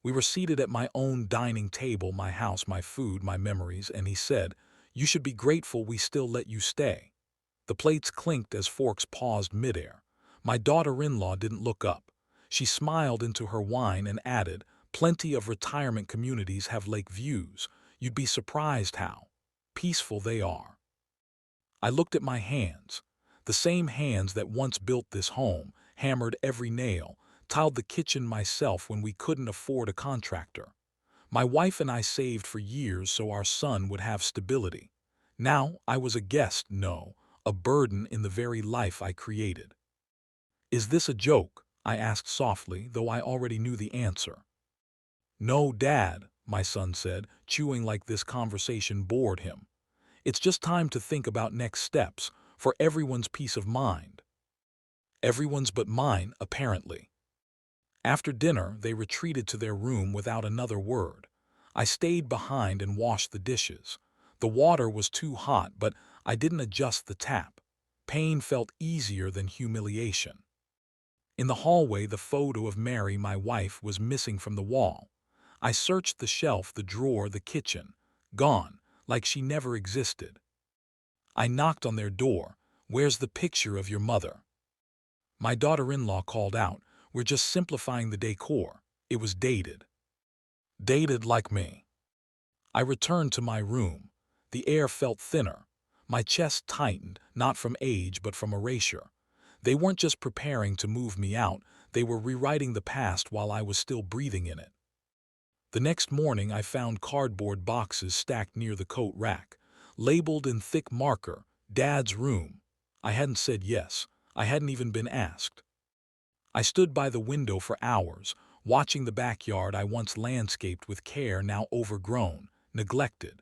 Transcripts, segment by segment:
We were seated at my own dining table, my house, my food, my memories, and he said, "You should be grateful we still let you stay." The plates clinked as forks paused midair. My daughter-in-law didn't look up. She smiled into her wine and added, "Plenty of retirement communities have lake views. You'd be surprised how peaceful they are." I looked at my hands, the same hands that once built this home, hammered every nail, tiled the kitchen myself when we couldn't afford a contractor. My wife and I saved for years so our son would have stability. Now I was a guest, no, a burden in the very life I created. "Is this a joke?" I asked softly, though I already knew the answer. "No, Dad," my son said, chewing like this conversation bored him. "It's just time to think about next steps, for everyone's peace of mind." Everyone's but mine, apparently. After dinner, they retreated to their room without another word. I stayed behind and washed the dishes. The water was too hot, but I didn't adjust the tap. Pain felt easier than humiliation. In the hallway, the photo of Mary, my wife, was missing from the wall. I searched the shelf, the drawer, the kitchen. Gone, like she never existed. I knocked on their door. "Where's the picture of your mother?" My daughter-in-law called out, "We're just simplifying the decor." It was dated. Dated like me. I returned to my room. The air felt thinner. My chest tightened, not from age but from erasure. They weren't just preparing to move me out, they were rewriting the past while I was still breathing in it. The next morning I found cardboard boxes stacked near the coat rack, labeled in thick marker, "Dad's room." I hadn't said yes. I hadn't even been asked. I stood by the window for hours, watching the backyard I once landscaped with care, now overgrown, neglected.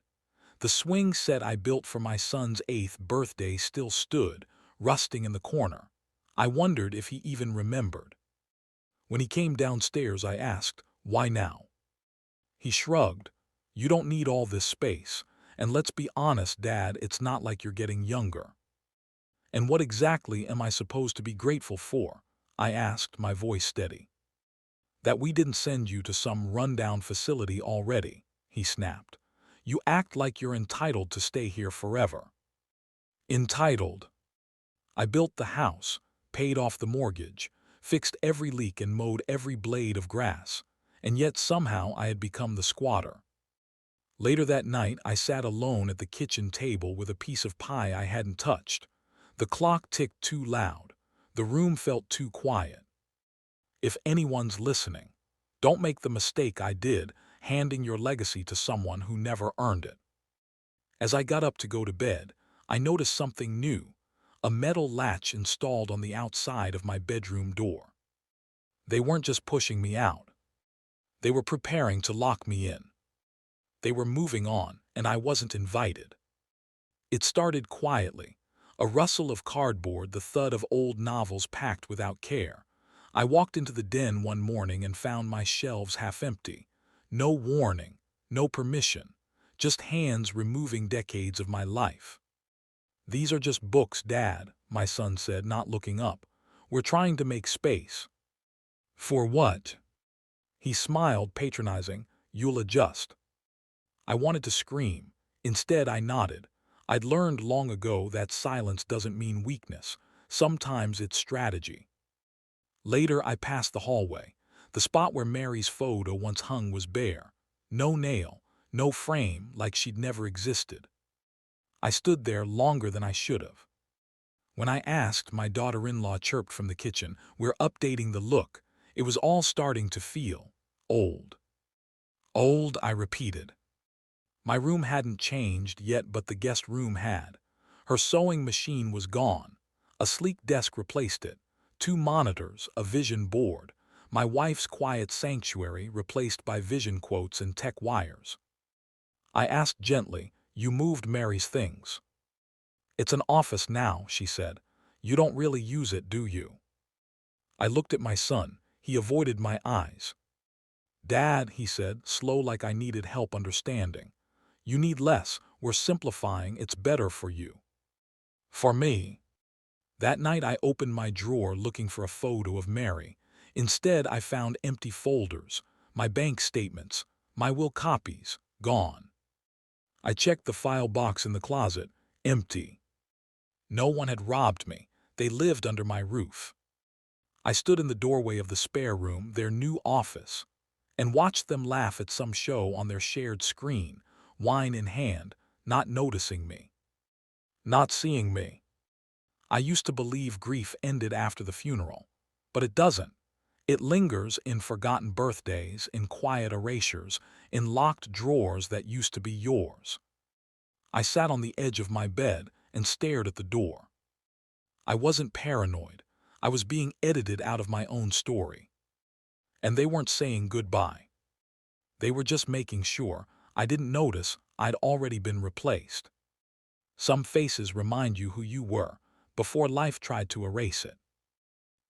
The swing set I built for my son's 8th birthday still stood, rusting in the corner. I wondered if he even remembered. When he came downstairs, I asked, "Why now?" He shrugged. "You don't need all this space. And let's be honest, Dad, it's not like you're getting younger." "And what exactly am I supposed to be grateful for?" I asked, my voice steady. "That we didn't send you to some rundown facility already," he snapped. "You act like you're entitled to stay here forever." Entitled? I built the house, paid off the mortgage, fixed every leak and mowed every blade of grass, and yet somehow I had become the squatter. Later that night, I sat alone at the kitchen table with a piece of pie I hadn't touched. The clock ticked too loud. The room felt too quiet. If anyone's listening, don't make the mistake I did, handing your legacy to someone who never earned it. As I got up to go to bed, I noticed something new, a metal latch installed on the outside of my bedroom door. They weren't just pushing me out. They were preparing to lock me in. They were moving on, and I wasn't invited. It started quietly, a rustle of cardboard, the thud of old novels packed without care. I walked into the den one morning and found my shelves half empty. No warning, no permission, just hands removing decades of my life. "These are just books, Dad," my son said, not looking up. "We're trying to make space." "For what?" He smiled, patronizing. "You'll adjust." I wanted to scream. Instead, I nodded. I'd learned long ago that silence doesn't mean weakness. Sometimes it's strategy. Later, I passed the hallway. The spot where Mary's photo once hung was bare. No nail, no frame, like she'd never existed. I stood there longer than I should have. When I asked, my daughter-in-law chirped from the kitchen, "We're updating the look." It was all starting to feel old. "Old," I repeated. My room hadn't changed yet, but the guest room had. Her sewing machine was gone. A sleek desk replaced it. 2 monitors, a vision board. My wife's quiet sanctuary replaced by vision quotes and tech wires. I asked gently, "You moved Mary's things?" "It's an office now," she said. "You don't really use it, do you?" I looked at my son. He avoided my eyes. "Dad," he said, slow like I needed help understanding. "You need less. We're simplifying. It's better for you." For me. That night I opened my drawer looking for a photo of Mary. Instead, I found empty folders, my bank statements, my will copies, gone. I checked the file box in the closet, empty. No one had robbed me. They lived under my roof. I stood in the doorway of the spare room, their new office, and watched them laugh at some show on their shared screen, wine in hand, not noticing me, not seeing me. I used to believe grief ended after the funeral, but it doesn't. It lingers in forgotten birthdays, in quiet erasures, in locked drawers that used to be yours. I sat on the edge of my bed and stared at the door. I wasn't paranoid. I was being edited out of my own story. And they weren't saying goodbye. They were just making sure I didn't notice I'd already been replaced. Some faces remind you who you were before life tried to erase it.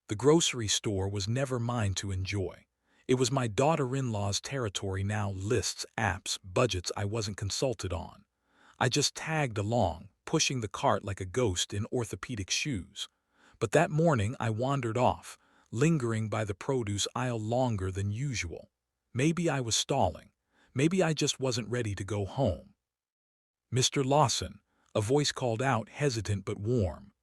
The grocery store was never mine to enjoy. It was my daughter-in-law's territory now, lists, apps, budgets I wasn't consulted on. I just tagged along, pushing the cart like a ghost in orthopedic shoes. But that morning I wandered off, lingering by the produce aisle longer than usual. Maybe I was stalling. Maybe I just wasn't ready to go home. "Mr. Lawson," a voice called out, hesitant but warm.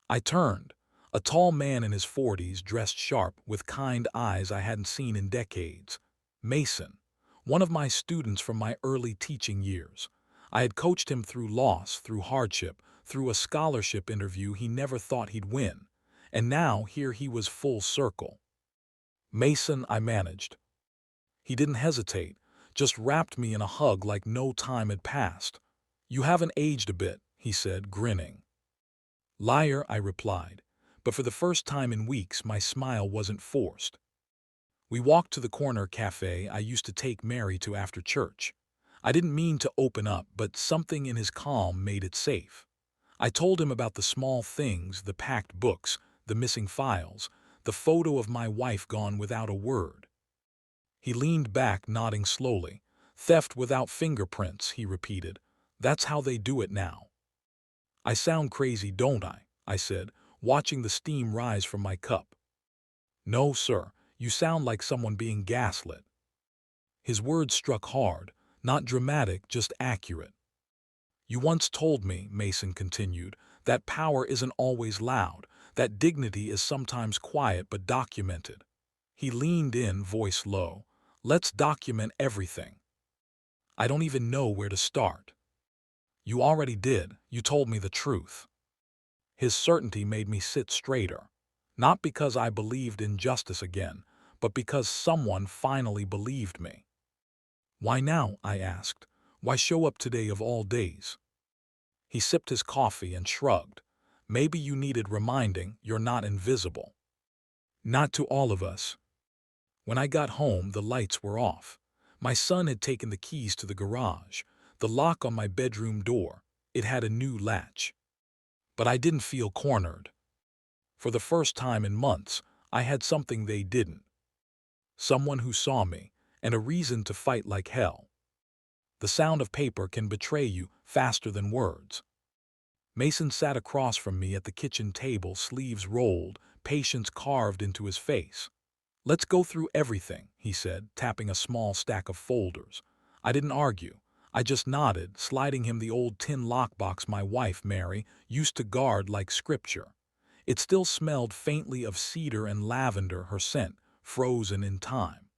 I turned. A tall man in his 40s, dressed sharp, with kind eyes I hadn't seen in decades. Mason, one of my students from my early teaching years. I had coached him through loss, through hardship, through a scholarship interview he never thought he'd win. And now here he was full circle. "Mason," I managed. He didn't hesitate, just wrapped me in a hug like no time had passed. "You haven't aged a bit," he said, grinning. "Liar," I replied, but for the first time in weeks my smile wasn't forced. We walked to the corner cafe I used to take Mary to after church. I didn't mean to open up, but something in his calm made it safe. I told him about the small things, the packed books, the missing files, the photo of my wife gone without a word. He leaned back, nodding slowly. "Theft without fingerprints," he repeated. "That's how they do it now." "I sound crazy, don't I said, watching the steam rise from my cup. "No, sir, you sound like someone being gaslit." His words struck hard, not dramatic, just accurate. "You once told me," Mason continued, "that power isn't always loud, that dignity is sometimes quiet but documented." He leaned in, voice low. "Let's document everything. I don't even know where to start." "You already did. You told me the truth." His certainty made me sit straighter, not because I believed in justice again, but because someone finally believed me. "Why now?" I asked. "Why show up today of all days?" He sipped his coffee and shrugged. "Maybe you needed reminding you're not invisible." "Not to all of us." When I got home, the lights were off. My son had taken the keys to the garage. The lock on my bedroom door, it had a new latch. But I didn't feel cornered. For the first time in months, I had something they didn't. Someone who saw me, and a reason to fight like hell. The sound of paper can betray you faster than words. Mason sat across from me at the kitchen table, sleeves rolled, patience carved into his face. "Let's go through everything," he said, tapping a small stack of folders. I didn't argue. I just nodded, sliding him the old tin lockbox my wife, Mary, used to guard like scripture. It still smelled faintly of cedar and lavender, her scent, frozen in time.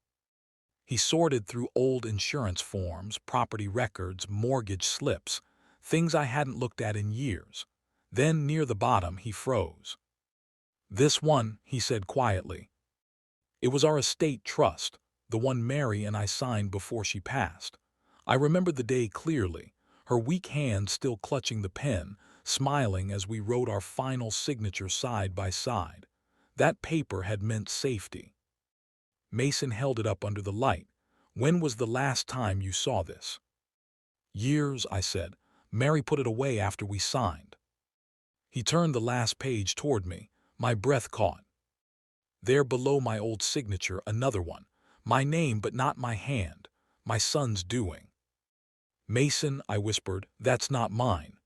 He sorted through old insurance forms, property records, mortgage slips, things I hadn't looked at in years. Then, near the bottom, he froze. "This one," he said quietly. It was our estate trust, the one Mary and I signed before she passed. I remembered the day clearly, her weak hand still clutching the pen, smiling as we wrote our final signature side by side. That paper had meant safety. Mason held it up under the light. "When was the last time you saw this?" "Years," I said. "Mary put it away after we signed." He turned the last page toward me. My breath caught. There below my old signature, another one. My name, but not my hand. My son's doing. "Mason," I whispered, "that's not mine."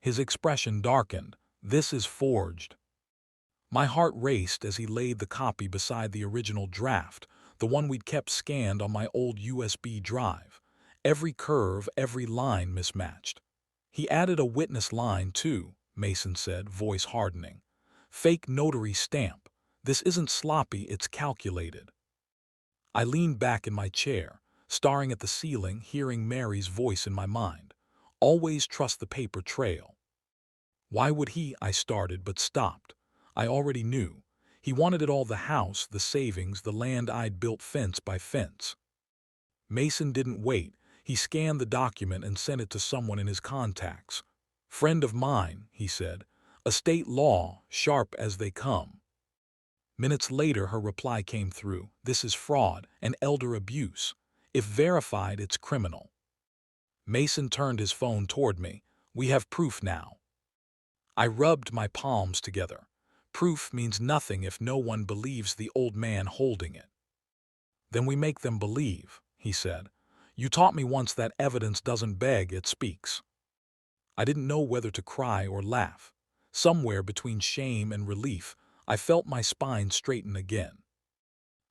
His expression darkened. "This is forged." My heart raced as he laid the copy beside the original draft, the one we'd kept scanned on my old USB drive. Every curve, every line mismatched. He added a witness line, too, Mason said, voice hardening. Fake notary stamp. This isn't sloppy, it's calculated. I leaned back in my chair, staring at the ceiling, hearing Mary's voice in my mind. Always trust the paper trail. Why would he? I started, but stopped. I already knew. He wanted it all: the house, the savings, the land I'd built fence by fence. Mason didn't wait. He scanned the document and sent it to someone in his contacts. Friend of mine, he said. Estate law, sharp as they come. Minutes later, her reply came through. This is fraud and elder abuse. If verified, it's criminal. Mason turned his phone toward me. We have proof now. I rubbed my palms together. Proof means nothing if no one believes the old man holding it. Then we make them believe, he said. You taught me once that evidence doesn't beg, it speaks. I didn't know whether to cry or laugh. Somewhere between shame and relief, I felt my spine straighten again.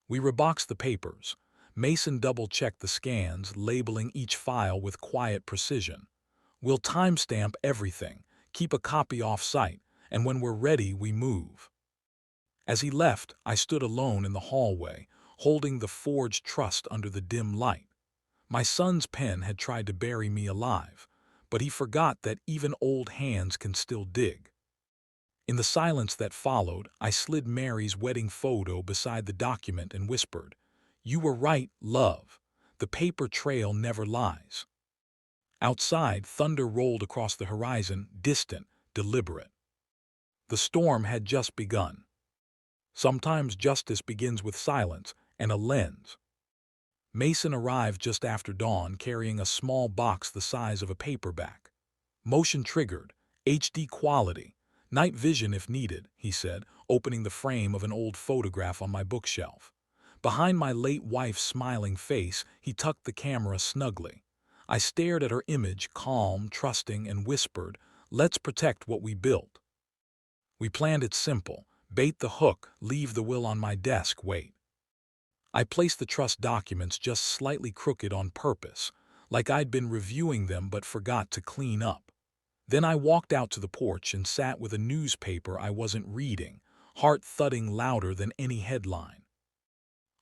We reboxed the papers. Mason double-checked the scans, labeling each file with quiet precision. We'll timestamp everything, keep a copy off-site, and when we're ready, we move. As he left, I stood alone in the hallway, holding the forged trust under the dim light. My son's pen had tried to bury me alive, but he forgot that even old hands can still dig. In the silence that followed, I slid Mary's wedding photo beside the document and whispered, You were right, love. The paper trail never lies. Outside, thunder rolled across the horizon, distant, deliberate. The storm had just begun. Sometimes justice begins with silence and a lens. Mason arrived just after dawn, carrying a small box the size of a paperback. Motion triggered, HD quality, night vision if needed, he said, opening the frame of an old photograph on my bookshelf. Behind my late wife's smiling face, he tucked the camera snugly. I stared at her image, calm, trusting, and whispered, Let's protect what we built. We planned it simple. Bait the hook, leave the will on my desk, wait. I placed the trust documents just slightly crooked on purpose, like I'd been reviewing them but forgot to clean up. Then I walked out to the porch and sat with a newspaper I wasn't reading, heart thudding louder than any headline.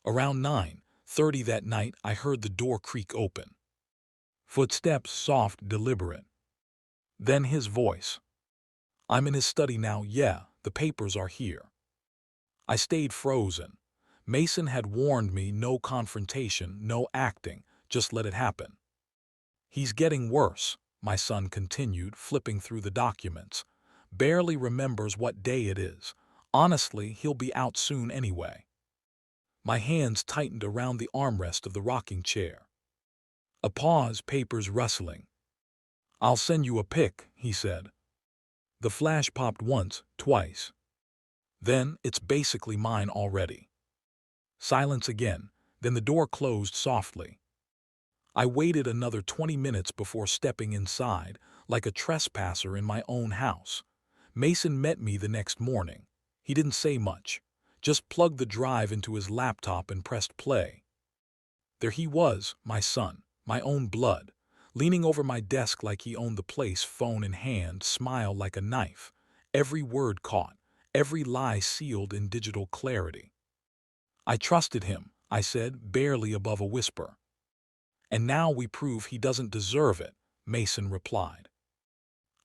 Around 9:30 that night, I heard the door creak open. Footsteps, soft, deliberate. Then his voice. I'm in his study now, yeah, the papers are here. I stayed frozen. Mason had warned me, no confrontation, no acting, just let it happen. He's getting worse, my son continued, flipping through the documents. Barely remembers what day it is. Honestly, he'll be out soon anyway. My hands tightened around the armrest of the rocking chair. A pause, papers rustling. I'll send you a pic, he said. The flash popped once, twice. Then, it's basically mine already. Silence again, then the door closed softly. I waited another 20 minutes before stepping inside, like a trespasser in my own house. Mason met me the next morning. He didn't say much, just plugged the drive into his laptop and pressed play. There he was, my son, my own blood, leaning over my desk like he owned the place, phone in hand, smile like a knife, every word caught, every lie sealed in digital clarity. I trusted him, I said, barely above a whisper. And now we prove he doesn't deserve it, Mason replied.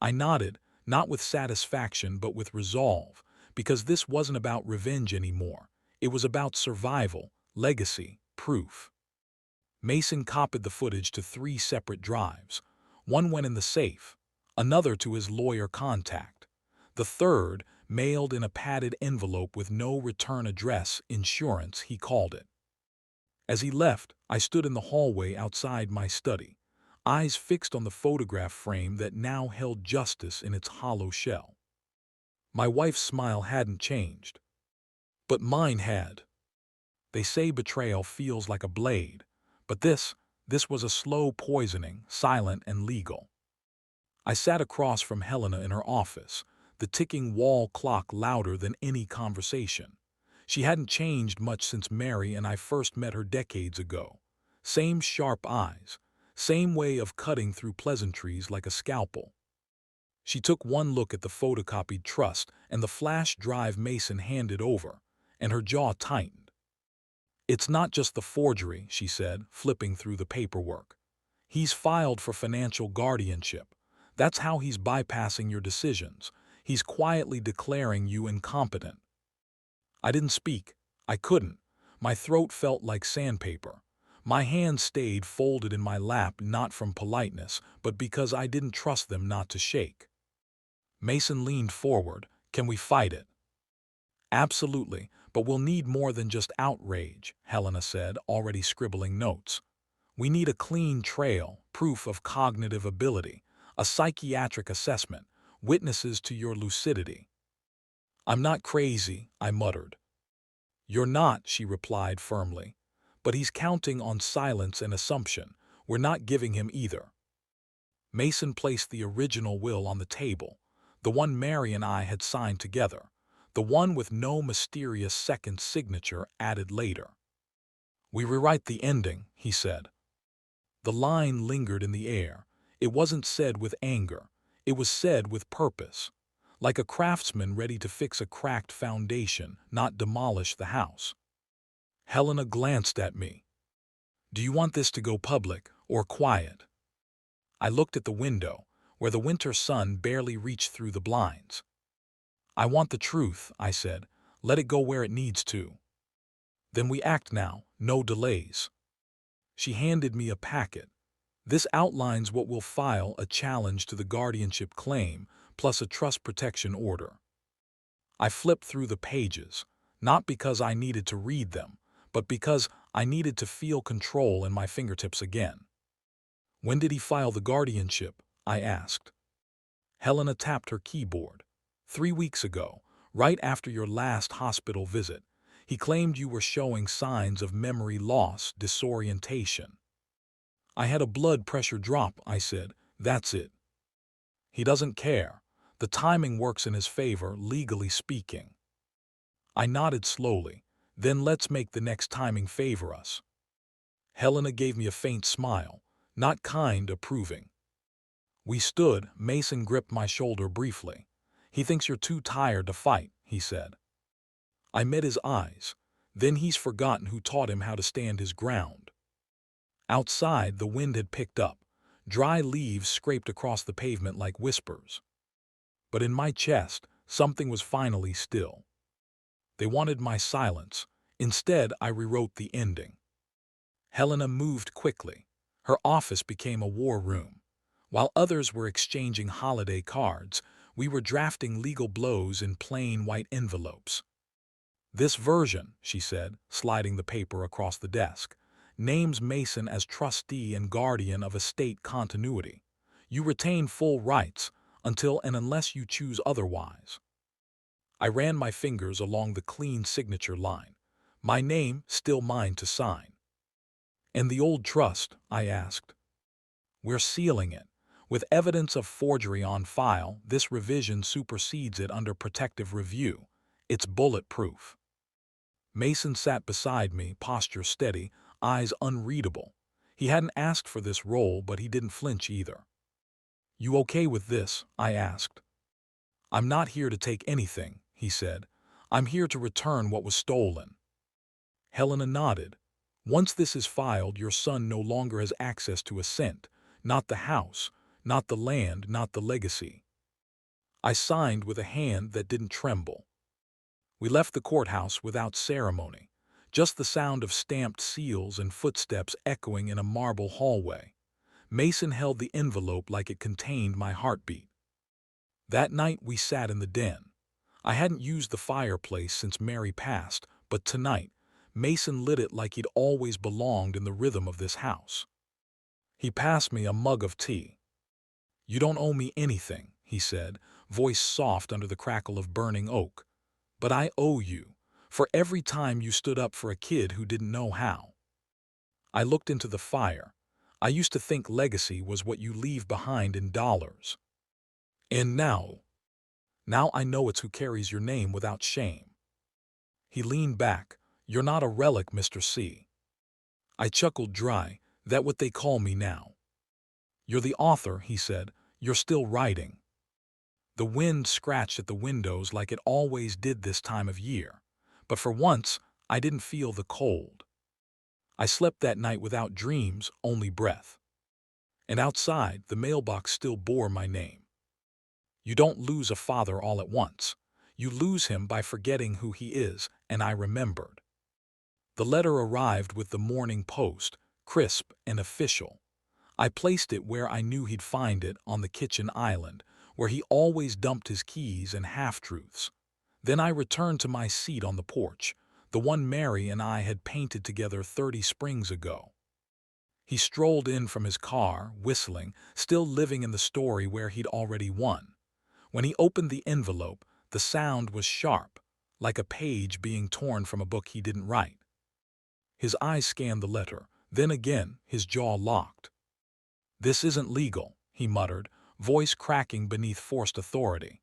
I nodded, not with satisfaction but with resolve, because this wasn't about revenge anymore. It was about survival, legacy, proof. Mason copied the footage to 3 separate drives. One went in the safe, another to his lawyer contact. The third, mailed in a padded envelope with no return address, insurance, he called it. As he left, I stood in the hallway outside my study, eyes fixed on the photograph frame that now held justice in its hollow shell. My wife's smile hadn't changed, but mine had. They say betrayal feels like a blade, but this was a slow poisoning, silent and legal. I sat across from Helena in her office, the ticking wall clock louder than any conversation. She hadn't changed much since Mary and I first met her decades ago. Same sharp eyes, same way of cutting through pleasantries like a scalpel. She took one look at the photocopied trust and the flash drive Mason handed over, and her jaw tightened. "It's not just the forgery," she said, flipping through the paperwork. "He's filed for financial guardianship. That's how he's bypassing your decisions. He's quietly declaring you incompetent." I didn't speak. I couldn't. My throat felt like sandpaper. My hands stayed folded in my lap, not from politeness, but because I didn't trust them not to shake. Mason leaned forward. "Can we fight it?" "Absolutely, but we'll need more than just outrage," Helena said, already scribbling notes. "We need a clean trail, proof of cognitive ability, a psychiatric assessment, witnesses to your lucidity." "I'm not crazy," I muttered. "You're not," she replied firmly. "But he's counting on silence and assumption. We're not giving him either." Mason placed the original will on the table, the one Mary and I had signed together, the one with no mysterious second signature added later. "We rewrite the ending," he said. The line lingered in the air. It wasn't said with anger. It was said with purpose, like a craftsman ready to fix a cracked foundation, not demolish the house. Helena glanced at me. "Do you want this to go public or quiet?" I looked at the window, where the winter sun barely reached through the blinds. "I want the truth," I said. "Let it go where it needs to." "Then we act now, no delays." She handed me a packet. "This outlines what we'll file: a challenge to the guardianship claim, plus a trust protection order." I flipped through the pages, not because I needed to read them, but because I needed to feel control in my fingertips again. "When did he file the guardianship?" I asked. Helena tapped her keyboard. 3 weeks ago, right after your last hospital visit. He claimed you were showing signs of memory loss, disorientation." I had a blood pressure drop, I said. "That's it." "He doesn't care. The timing works in his favor, legally speaking." I nodded slowly. "Then let's make the next timing favor us." Helena gave me a faint smile, not kind, approving. We stood. Mason gripped my shoulder briefly. "He thinks you're too tired to fight," he said. I met his eyes. Then he's forgotten who taught him how to stand his ground. Outside, the wind had picked up. Dry leaves scraped across the pavement like whispers. But in my chest, something was finally still. They wanted my silence. Instead, I rewrote the ending. Helena moved quickly. Her office became a war room. While others were exchanging holiday cards, we were drafting legal blows in plain white envelopes. "This version," she said, sliding the paper across the desk, "names Mason as trustee and guardian of estate continuity. You retain full rights until and unless you choose otherwise." I ran my fingers along the clean signature line. My name still mine to sign. "And the old trust?" I asked. "We're sealing it. With evidence of forgery on file, this revision supersedes it under protective review. It's bulletproof." Mason sat beside me, posture steady, eyes unreadable. He hadn't asked for this role, but he didn't flinch either. "You okay with this?" I asked. "I'm not here to take anything," he said. "I'm here to return what was stolen." Helena nodded. "Once this is filed, your son no longer has access to a cent. Not the house, not the land, not the legacy." I signed with a hand that didn't tremble. We left the courthouse without ceremony, just the sound of stamped seals and footsteps echoing in a marble hallway. Mason held the envelope like it contained my heartbeat. That night we sat in the den. I hadn't used the fireplace since Mary passed, but tonight, Mason lit it like he'd always belonged in the rhythm of this house. He passed me a mug of tea. "You don't owe me anything," he said, voice soft under the crackle of burning oak. "But I owe you, for every time you stood up for a kid who didn't know how." I looked into the fire. I used to think legacy was what you leave behind in dollars. And now I know it's who carries your name without shame. He leaned back. "You're not a relic, Mr. C." I chuckled dry. "That what they call me now." "You're the author," he said. "You're still writing." The wind scratched at the windows like it always did this time of year, but for once I didn't feel the cold. I slept that night without dreams, only breath. And outside, the mailbox still bore my name. You don't lose a father all at once. You lose him by forgetting who he is, and I remembered. The letter arrived with the morning post, crisp and official. I placed it where I knew he'd find it, on the kitchen island, where he always dumped his keys and half-truths. Then I returned to my seat on the porch, the one Mary and I had painted together 30 springs ago. He strolled in from his car, whistling, still living in the story where he'd already won. When he opened the envelope, the sound was sharp, like a page being torn from a book he didn't write. His eyes scanned the letter, then again his jaw locked. "This isn't legal," he muttered, voice cracking beneath forced authority.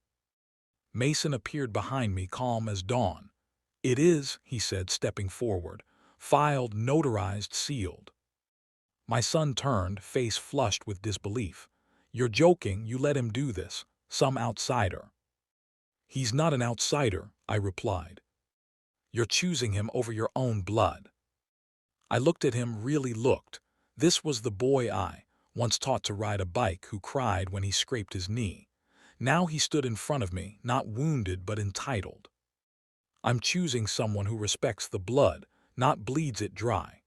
Mason appeared behind me, calm as dawn. "It is," he said, stepping forward. "Filed, notarized, sealed." My son turned, face flushed with disbelief. "You're joking, you let him do this. Some outsider." "He's not an outsider," I replied. "You're choosing him over your own blood." I looked at him, really looked. This was the boy I, once taught to ride a bike, who cried when he scraped his knee. Now he stood in front of me, not wounded but entitled. "I'm choosing someone who respects the blood, not bleeds it dry."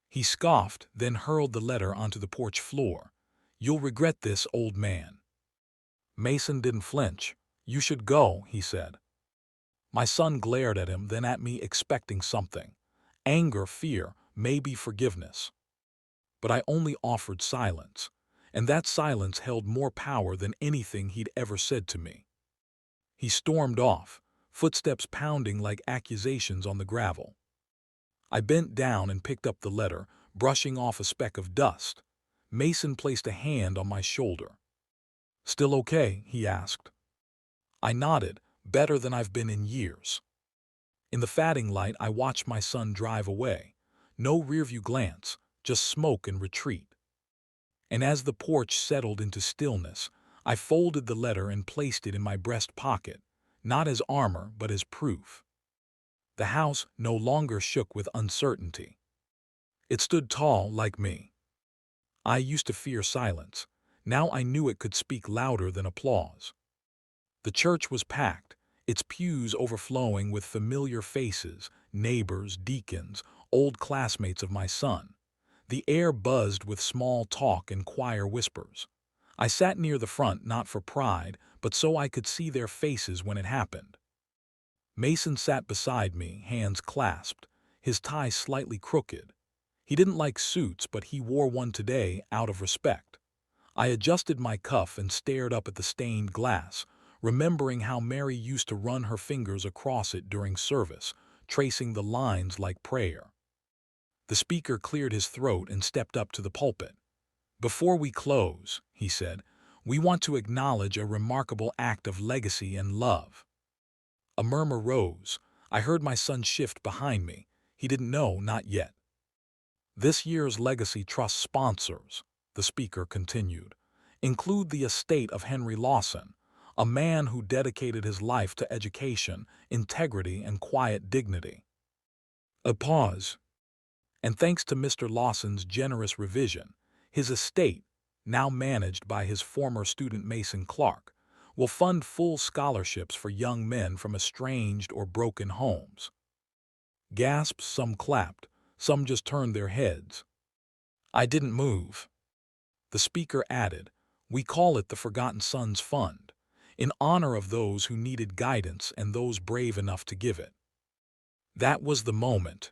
He scoffed, then hurled the letter onto the porch floor. "You'll regret this, old man." Mason didn't flinch. "You should go," he said. My son glared at him, then at me, expecting something. Anger, fear, maybe forgiveness. But I only offered silence, and that silence held more power than anything he'd ever said to me. He stormed off, footsteps pounding like accusations on the gravel. I bent down and picked up the letter, brushing off a speck of dust. Mason placed a hand on my shoulder. "Still okay?" he asked. I nodded. "Better than I've been in years." In the fading light, I watched my son drive away. No rearview glance, just smoke and retreat. And as the porch settled into stillness, I folded the letter and placed it in my breast pocket, not as armor but as proof. The house no longer shook with uncertainty. It stood tall, like me. I used to fear silence. Now I knew it could speak louder than applause. The church was packed, its pews overflowing with familiar faces, neighbors, deacons, old classmates of my son. The air buzzed with small talk and choir whispers. I sat near the front, not for pride, but so I could see their faces when it happened. Mason sat beside me, hands clasped, his tie slightly crooked. He didn't like suits, but he wore one today out of respect. I adjusted my cuff and stared up at the stained glass, remembering how Mary used to run her fingers across it during service, tracing the lines like prayer. The speaker cleared his throat and stepped up to the pulpit. "Before we close," he said, "we want to acknowledge a remarkable act of legacy and love." A murmur rose. I heard my son shift behind me. He didn't know, not yet. "This year's Legacy Trust sponsors," the speaker continued, "include the estate of Henry Lawson, a man who dedicated his life to education, integrity, and quiet dignity." A pause. "And thanks to Mr. Lawson's generous revision, his estate, now managed by his former student Mason Clark, will fund full scholarships for young men from estranged or broken homes." Gasps, some clapped, some just turned their heads. I didn't move. The speaker added, "We call it the Forgotten Sons Fund, in honor of those who needed guidance and those brave enough to give it." That was the moment.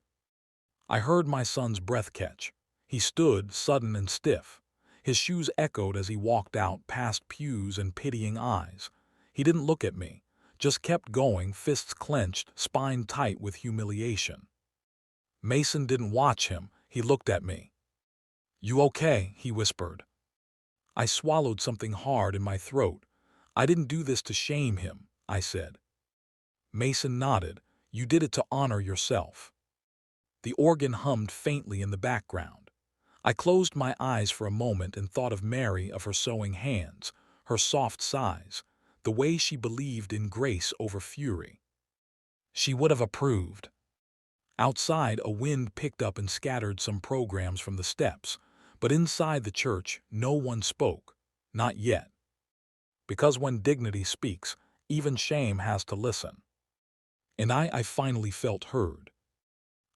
I heard my son's breath catch. He stood, sudden and stiff. His shoes echoed as he walked out, past pews and pitying eyes. He didn't look at me, just kept going, fists clenched, spine tight with humiliation. Mason didn't watch him, he looked at me. "You okay?" he whispered. I swallowed something hard in my throat. "I didn't do this to shame him," I said. Mason nodded. You did it to honor yourself." The organ hummed faintly in the background. I closed my eyes for a moment and thought of Mary, of her sewing hands, her soft sighs, the way she believed in grace over fury. She would have approved. Outside, a wind picked up and scattered some programs from the steps, but inside the church, no one spoke. Not yet. Because when dignity speaks, even shame has to listen. And I finally felt heard.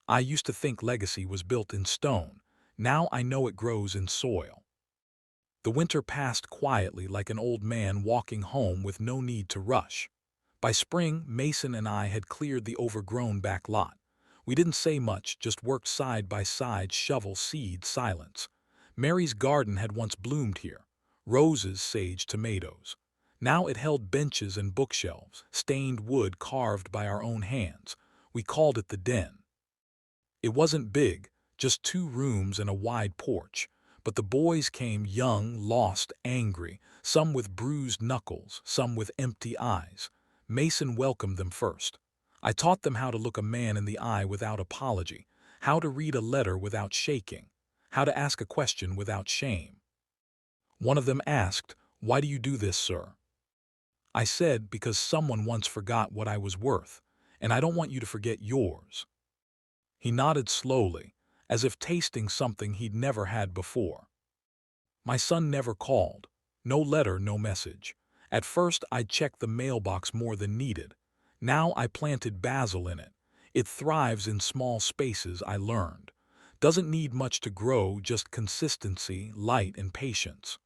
I used to think legacy was built in stone. Now I know it grows in soil. The winter passed quietly, like an old man walking home with no need to rush. By spring, Mason and I had cleared the overgrown back lot. We didn't say much, just worked side by side, shovel, seed, silence. Mary's garden had once bloomed here. Roses, sage, tomatoes. Now it held benches and bookshelves, stained wood carved by our own hands. We called it the den. It wasn't big, just 2 rooms and a wide porch. But the boys came young, lost, angry, some with bruised knuckles, some with empty eyes. Mason welcomed them first. I taught them how to look a man in the eye without apology, how to read a letter without shaking, how to ask a question without shame. One of them asked, "Why do you do this, sir?" I said, "Because someone once forgot what I was worth, and I don't want you to forget yours." He nodded slowly, as if tasting something he'd never had before. My son never called. No letter, no message. At first, I'd checked the mailbox more than needed. Now I planted basil in it. It thrives in small spaces, I learned. Doesn't need much to grow, just consistency, light, and patience.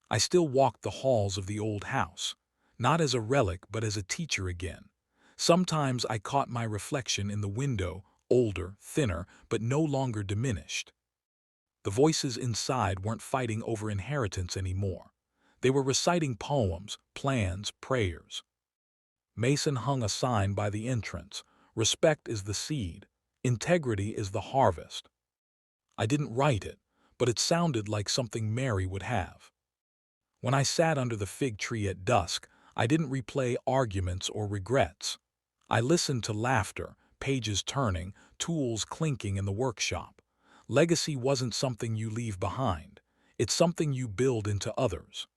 I still walked the halls of the old house, not as a relic but as a teacher again. Sometimes I caught my reflection in the window, older, thinner, but no longer diminished. The voices inside weren't fighting over inheritance anymore. They were reciting poems, plans, prayers. Mason hung a sign by the entrance. Respect is the seed. Integrity is the harvest. I didn't write it, but it sounded like something Mary would have. When I sat under the fig tree at dusk, I didn't replay arguments or regrets. I listened to laughter, pages turning, tools clinking in the workshop. Legacy wasn't something you leave behind. It's something you build into others.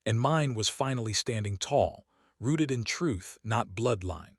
And mine was finally standing tall, rooted in truth, not bloodline.